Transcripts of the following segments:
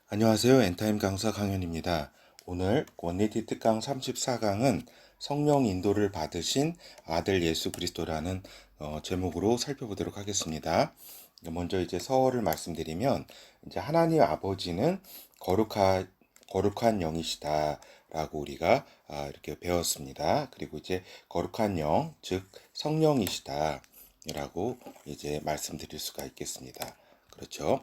안녕하세요. 엔타임 강사 강현입니다. 오늘 원리티 특강 34강은 성령 인도를 받으신 아들 예수 그리스도라는 제목으로 살펴보도록 하겠습니다. 먼저 이제 서어를 말씀드리면 이제 하나님 아버지는 거룩한 영이시다라고 우리가 이렇게 배웠습니다. 그리고 이제 거룩한 영, 즉 성령이시다라고 이제 말씀드릴 수가 있겠습니다. 그렇죠?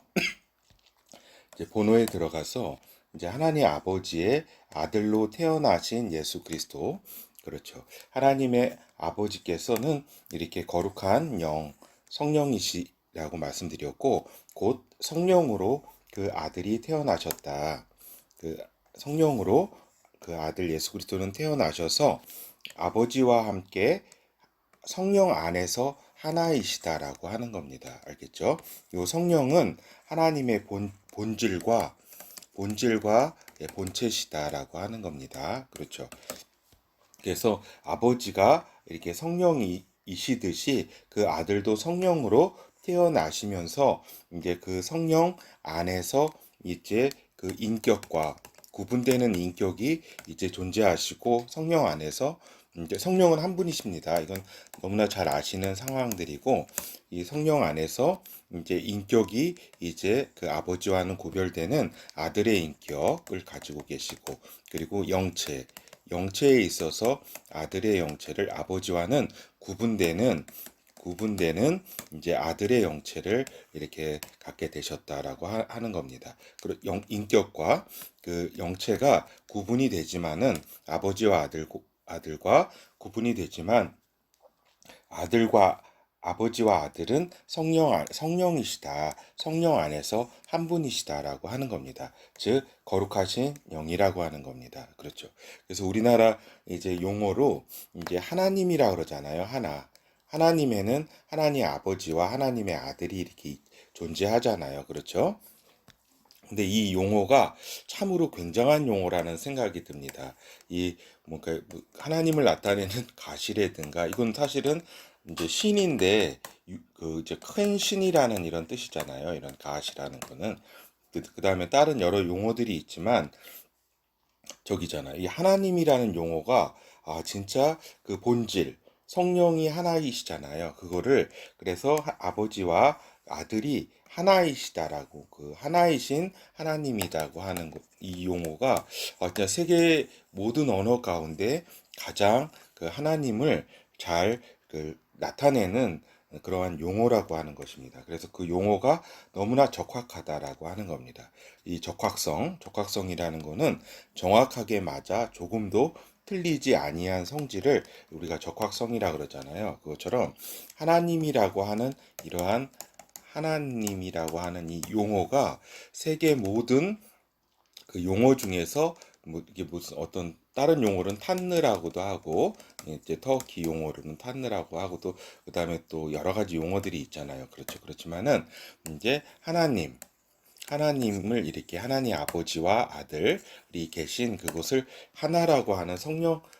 이제 본호에 들어가서 이제 하나님 아버지의 아들로 태어나신 예수 그리스도, 그렇죠. 하나님의 아버지께서는 이렇게 거룩한 영, 성령이시라고 말씀드렸고, 곧 성령으로 그 아들이 태어나셨다. 그 성령으로 그 아들 예수 그리스도는 태어나셔서 아버지와 함께 성령 안에서 하나이시다라고 하는 겁니다. 알겠죠? 이 성령은 하나님의 본질과 본체시다라고 하는 겁니다. 그렇죠? 그래서 아버지가 이렇게 성령이시듯이 그 아들도 성령으로 태어나시면서 이제 그 성령 안에서 이제 그 인격과 구분되는 인격이 이제 존재하시고 성령 안에서 이제 성령은 한 분이십니다. 이건 너무나 잘 아시는 상황들이고 이 성령 안에서 이제 인격이 이제 그 아버지와는 구별되는 아들의 인격을 가지고 계시고 그리고 영체에 있어서 아들의 영체를 아버지와는 구분되는 이제 아들의 영체를 이렇게 갖게 되셨다라고 하는 겁니다. 그리고 인격과 그 영체가 구분이 되지만은 아들과 구분이 되지만 아들과 아버지와 아들은 성령이시다. 성령 안에서 한 분이시다라고 하는 겁니다. 즉 거룩하신 영이라고 하는 겁니다. 그렇죠. 그래서 우리나라 이제 용어로 이제 하나님이라 그러잖아요. 하나님에는 하나님 아버지와 하나님의 아들이 이렇게 존재하잖아요. 그렇죠? 근데 이 용어가 참으로 굉장한 용어라는 생각이 듭니다. 이 뭔가 하나님을 나타내는 가시라든가 이건 사실은 이제 신인데 그 이제 큰 신이라는 이런 뜻이잖아요. 이런 가시라는 거는 그다음에 다른 여러 용어들이 있지만 저기잖아요. 이 하나님이라는 용어가 진짜 그 본질 성령이 하나이시잖아요. 그거를 그래서 아버지와 아들이 하나이시다라고 그 하나이신 하나님이라고 하는 이 용어가 진짜 세계 모든 언어 가운데 가장 그 하나님을 잘 그 나타내는 그러한 용어라고 하는 것입니다. 그래서 그 용어가 너무나 적확하다라고 하는 겁니다. 이 적확성이라는 거는 정확하게 맞아 조금도 틀리지 아니한 성질을 우리가 적확성이라 그러잖아요. 그것처럼 하나님이라고 하는 이러한 하나님이라고 하는 이 용어가 세계 모든 그 용어 중에서 뭐 이게 무슨 어떤 다른 용어로는 탄느라고도 하고 이제 터키 용어로는 탄느라고 하고 또 그다음에 또 여러 가지 용어들이 있잖아요. 그렇죠. 그렇지만은 이제 하나님을 이렇게 하나님 아버지와 아들이 계신 그곳을 하나라고 하는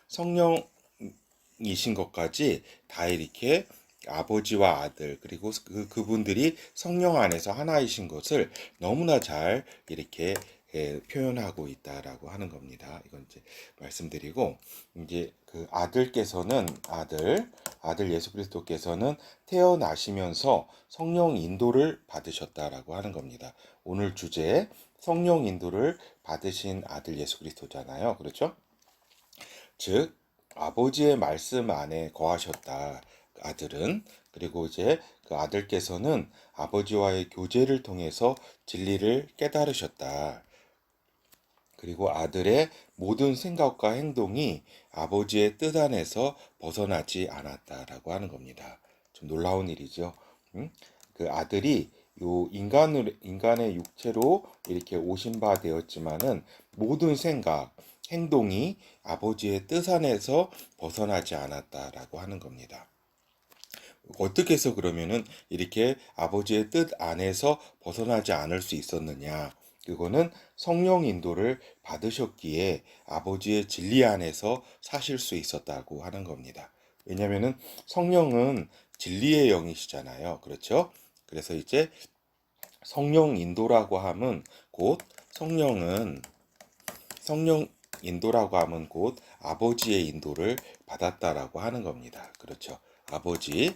성령이신 것까지 다 이렇게 아버지와 아들 그리고 그분들이 성령 안에서 하나이신 것을 너무나 잘 이렇게 표현하고 있다라고 하는 겁니다. 이건 이제 말씀드리고 이제 그 아들 예수 그리스도께서는 태어나시면서 성령 인도를 받으셨다라고 하는 겁니다. 오늘 주제 성령 인도를 받으신 아들 예수 그리스도잖아요. 그렇죠? 즉 아버지의 말씀 안에 거하셨다. 아들은 그리고 이제 그 아들께서는 아버지와의 교제를 통해서 진리를 깨달으셨다. 그리고 아들의 모든 생각과 행동이 아버지의 뜻 안에서 벗어나지 않았다라고 하는 겁니다. 좀 놀라운 일이죠. 응? 그 아들이 요 인간의 육체로 이렇게 오신 바 되었지만은 모든 생각, 행동이 아버지의 뜻 안에서 벗어나지 않았다라고 하는 겁니다. 어떻게 해서 그러면은 이렇게 아버지의 뜻 안에서 벗어나지 않을 수 있었느냐? 그거는 성령 인도를 받으셨기에 아버지의 진리 안에서 사실 수 있었다고 하는 겁니다. 왜냐면은 성령은 진리의 영이시잖아요. 그렇죠? 그래서 이제 성령 인도라고 함은 곧 성령은 성령 인도라고 하면 곧 아버지의 인도를 받았다라고 하는 겁니다. 그렇죠. 아버지의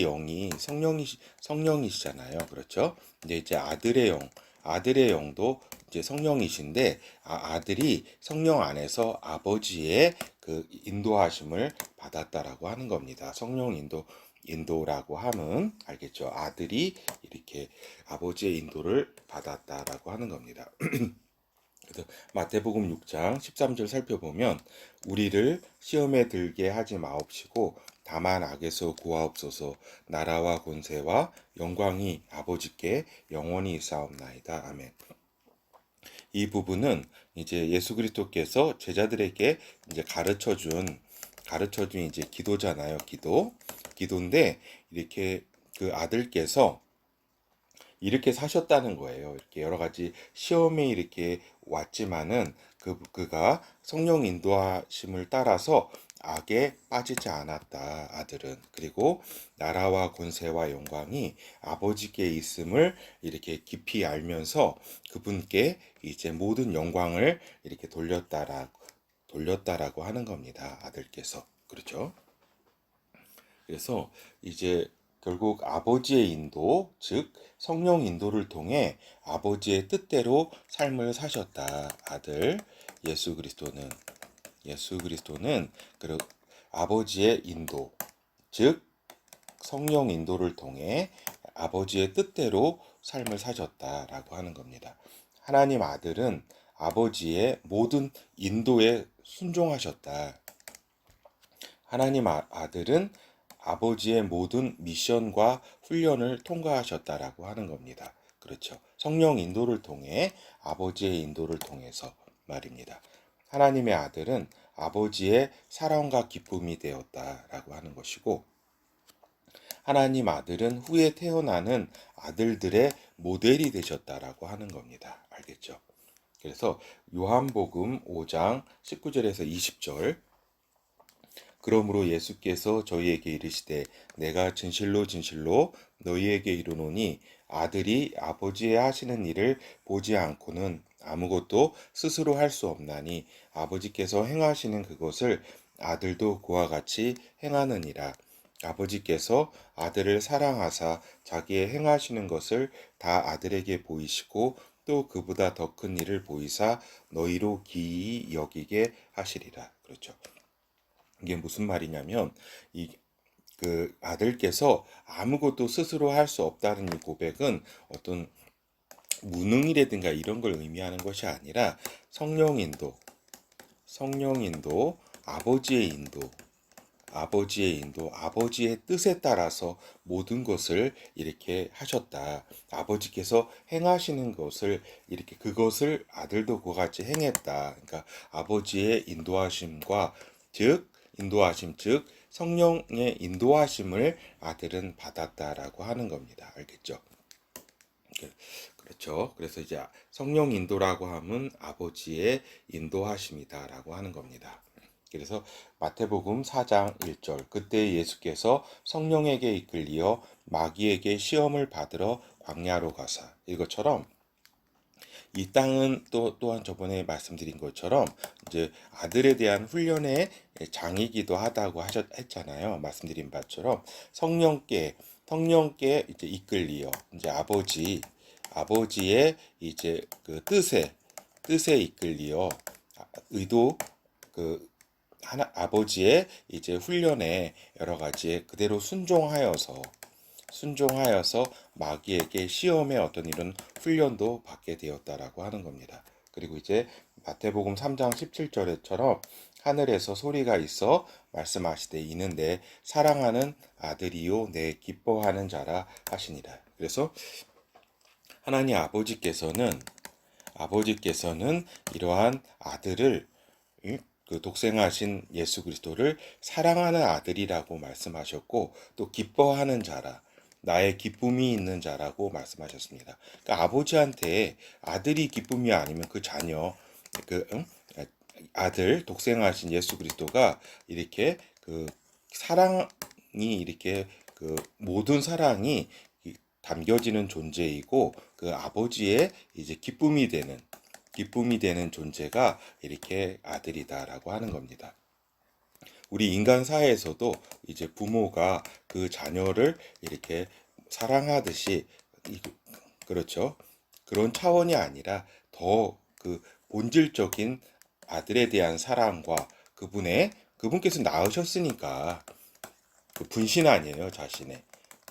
영이 성령이시잖아요. 그렇죠. 근데 이제 아들의 영도 이제 성령이신데 아들이 성령 안에서 아버지의 그 인도하심을 받았다라고 하는 겁니다. 성령 인도라고 하면 알겠죠. 아들이 이렇게 아버지의 인도를 받았다라고 하는 겁니다. 그래서 마태복음 6장 13절 살펴보면 우리를 시험에 들게 하지 마옵시고 다만 악에서 구하옵소서. 나라와 권세와 영광이 아버지께 영원히 있사옵나이다. 아멘. 이 부분은 이제 예수 그리스도께서 제자들에게 이제 가르쳐준 이제 기도잖아요. 기도인데 이렇게 그 아들께서 이렇게 사셨다는 거예요. 이렇게 여러 가지 시험이 이렇게 왔지만은 그가 성령 인도하심을 따라서 악에 빠지지 않았다. 아들은. 그리고 나라와 권세와 영광이 아버지께 있음을 이렇게 깊이 알면서 그분께 이제 모든 영광을 이렇게 돌렸다라고 하는 겁니다. 아들께서. 그렇죠? 그래서 이제 결국 아버지의 인도, 즉 성령 인도를 통해 아버지의 뜻대로 삶을 사셨다. 아들 예수 그리스도는 그 아버지의 인도, 즉 성령 인도를 통해 아버지의 뜻대로 삶을 사셨다라고 하는 겁니다. 하나님 아들은 아버지의 모든 인도에 순종하셨다. 하나님 아들은 아버지의 모든 미션과 훈련을 통과하셨다라고 하는 겁니다. 그렇죠. 성령 인도를 통해 아버지의 인도를 통해서 말입니다. 하나님의 아들은 아버지의 사랑과 기쁨이 되었다라고 하는 것이고 하나님 아들은 후에 태어나는 아들들의 모델이 되셨다라고 하는 겁니다. 알겠죠? 그래서 요한복음 5장 19절에서 20절 그러므로 예수께서 저희에게 이르시되 내가 진실로 진실로 너희에게 이르노니 아들이 아버지의 하시는 일을 보지 않고는 아무것도 스스로 할 수 없나니 아버지께서 행하시는 그것을 아들도 그와 같이 행하느니라. 아버지께서 아들을 사랑하사 자기의 행하시는 것을 다 아들에게 보이시고 또 그보다 더 큰 일을 보이사 너희로 기이 여기게 하시리라. 그렇죠. 이게 무슨 말이냐면 그 아들께서 아무것도 스스로 할 수 없다는 이 고백은 어떤 무능이라든가 이런 걸 의미하는 것이 아니라 성령 인도, 아버지의 인도, 아버지의 뜻에 따라서 모든 것을 이렇게 하셨다. 아버지께서 행하시는 것을 이렇게 그것을 아들도 그와 같이 행했다. 그러니까 아버지의 인도하심 즉 성령의 인도하심을 아들은 받았다라고 하는 겁니다. 알겠죠? 그렇죠. 그래서 이제 성령 인도라고 하면 아버지의 인도하심이다라고 하는 겁니다. 그래서 마태복음 4장 1절 그때 예수께서 성령에게 이끌리어 마귀에게 시험을 받으러 광야로 가사 이것처럼 이 땅은 또한 저번에 말씀드린 것처럼 이제 아들에 대한 훈련의 장이기도 하다고 했잖아요. 말씀드린 바처럼 성령께 이제 이끌리어 이제 아버지의 이제 그 뜻에 이끌리어 의도 그 아버지의 이제 훈련에 여러 가지에 그대로 순종하여서 마귀에게 시험의 어떤 이런 훈련도 받게 되었다라고 하는 겁니다. 그리고 이제 마태복음 3장 17절에처럼 하늘에서 소리가 있어 말씀하시되 이는 내 사랑하는 아들이요 내 기뻐하는 자라 하시니라. 그래서 하나님 아버지께서는 이러한 아들을 그 독생하신 예수 그리스도를 사랑하는 아들이라고 말씀하셨고 또 기뻐하는 자라 나의 기쁨이 있는 자라고 말씀하셨습니다. 그러니까 아버지한테 아들이 기쁨이 아니면 그 자녀 아들 독생하신 예수 그리스도가 이렇게 그 사랑이 이렇게 그 모든 사랑이 담겨지는 존재이고 그 아버지의 이제 기쁨이 되는 존재가 이렇게 아들이다라고 하는 겁니다. 우리 인간 사회에서도 이제 부모가 그 자녀를 이렇게 사랑하듯이 그렇죠. 그런 차원이 아니라 더 그 본질적인 아들에 대한 사랑과 그분께서 낳으셨으니까 그 분신 아니에요.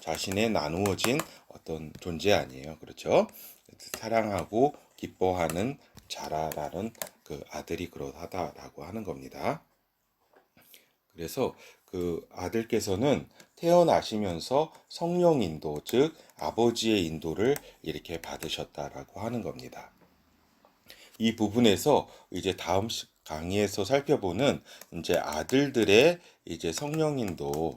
자신의 나누어진 어떤 존재 아니에요. 그렇죠? 사랑하고 기뻐하는 자라라는 그 아들이 그러하다라고 하는 겁니다. 그래서 그 아들께서는 태어나시면서 성령 인도, 즉 아버지의 인도를 이렇게 받으셨다라고 하는 겁니다. 이 부분에서 이제 다음 강의에서 살펴보는 이제 아들들의 이제 성령 인도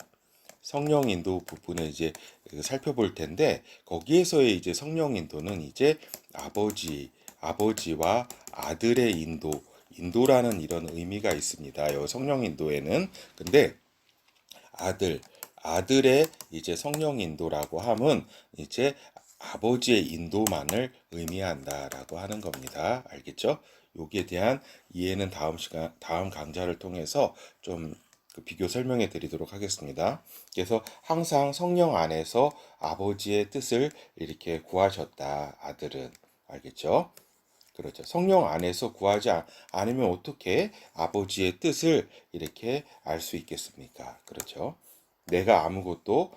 부분에 이제 살펴볼 텐데 거기에서의 이제 성령 인도는 이제 아버지와 아들의 인도라는 이런 의미가 있습니다. 요 성령 인도에는 근데 아들의 이제 성령 인도라고 함은 이제 아버지의 인도만을 의미한다라고 하는 겁니다. 알겠죠? 여기에 대한 이해는 다음 강좌를 통해서 좀 비교 설명해 드리도록 하겠습니다. 그래서 항상 성령 안에서 아버지의 뜻을 이렇게 구하셨다, 아들은. 알겠죠? 그렇죠. 성령 안에서 구하지 않으면 어떻게 아버지의 뜻을 이렇게 알 수 있겠습니까? 그렇죠. 내가 아무것도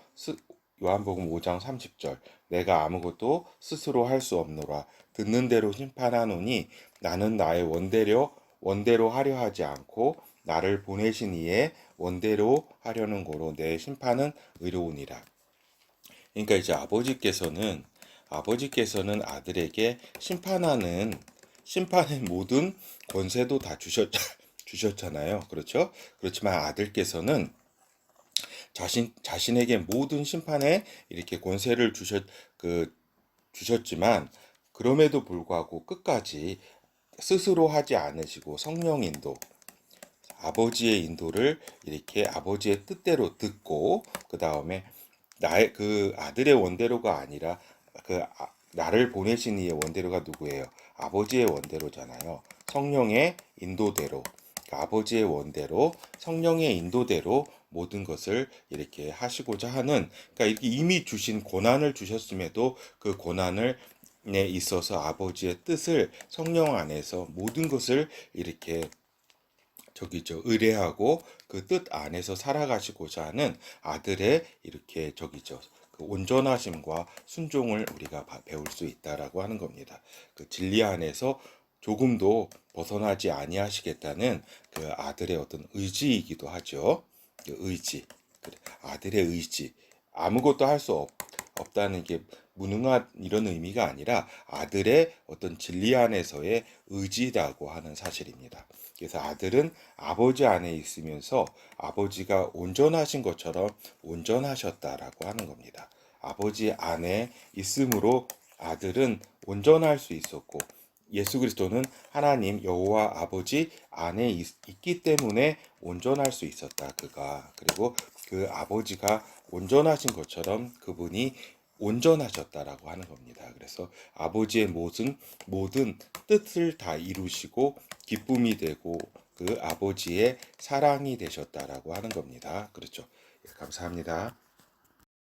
요한복음 5장 30절 내가 아무것도 스스로 할 수 없노라 듣는 대로 심판하노니 나는 나의 원대로 하려 하지 않고 나를 보내신 이의 원대로 하려는 고로 내 심판은 의로우니라. 그러니까 이제 아버지께서는 아들에게 심판의 모든 권세도 다 주셨잖아요. 그렇죠? 그렇지만 아들께서는 자신에게 모든 심판에 이렇게 권세를 주셨지만 그럼에도 불구하고 끝까지 스스로 하지 않으시고 성령 인도, 아버지의 인도를 이렇게 아버지의 뜻대로 듣고 그 다음에 나의 그 아들의 원대로가 아니라 나를 보내신 이의 원대로가 누구예요? 아버지의 원대로잖아요. 성령의 인도대로, 그러니까 아버지의 원대로, 성령의 인도대로 모든 것을 이렇게 하시고자 하는, 그러니까 이렇게 이미 주신 권한을 주셨음에도 그 권한을 에 있어서 아버지의 뜻을 성령 안에서 모든 것을 이렇게 의뢰하고 그 뜻 안에서 살아가시고자 하는 아들의 이렇게 그 온전하심과 순종을 우리가 배울 수 있다라고 하는 겁니다. 그 진리 안에서 조금도 벗어나지 아니하시겠다는 그 아들의 어떤 의지이기도 하죠. 그 의지, 아들의 의지. 아무것도 할 수 없다는 게 무능한 이런 의미가 아니라 아들의 어떤 진리 안에서의 의지라고 하는 사실입니다. 그래서 아들은 아버지 안에 있으면서 아버지가 온전하신 것처럼 온전하셨다라고 하는 겁니다. 아버지 안에 있으므로 아들은 온전할 수 있었고 예수 그리스도는 하나님 여호와 아버지 안에 있기 때문에 온전할 수 있었다. 그리고 그 아버지가 온전하신 것처럼 그분이 온전하셨다라고 하는 겁니다. 그래서 아버지의 모든 뜻을 다 이루시고 기쁨이 되고 그 아버지의 사랑이 되셨다라고 하는 겁니다. 그렇죠. 예, 감사합니다.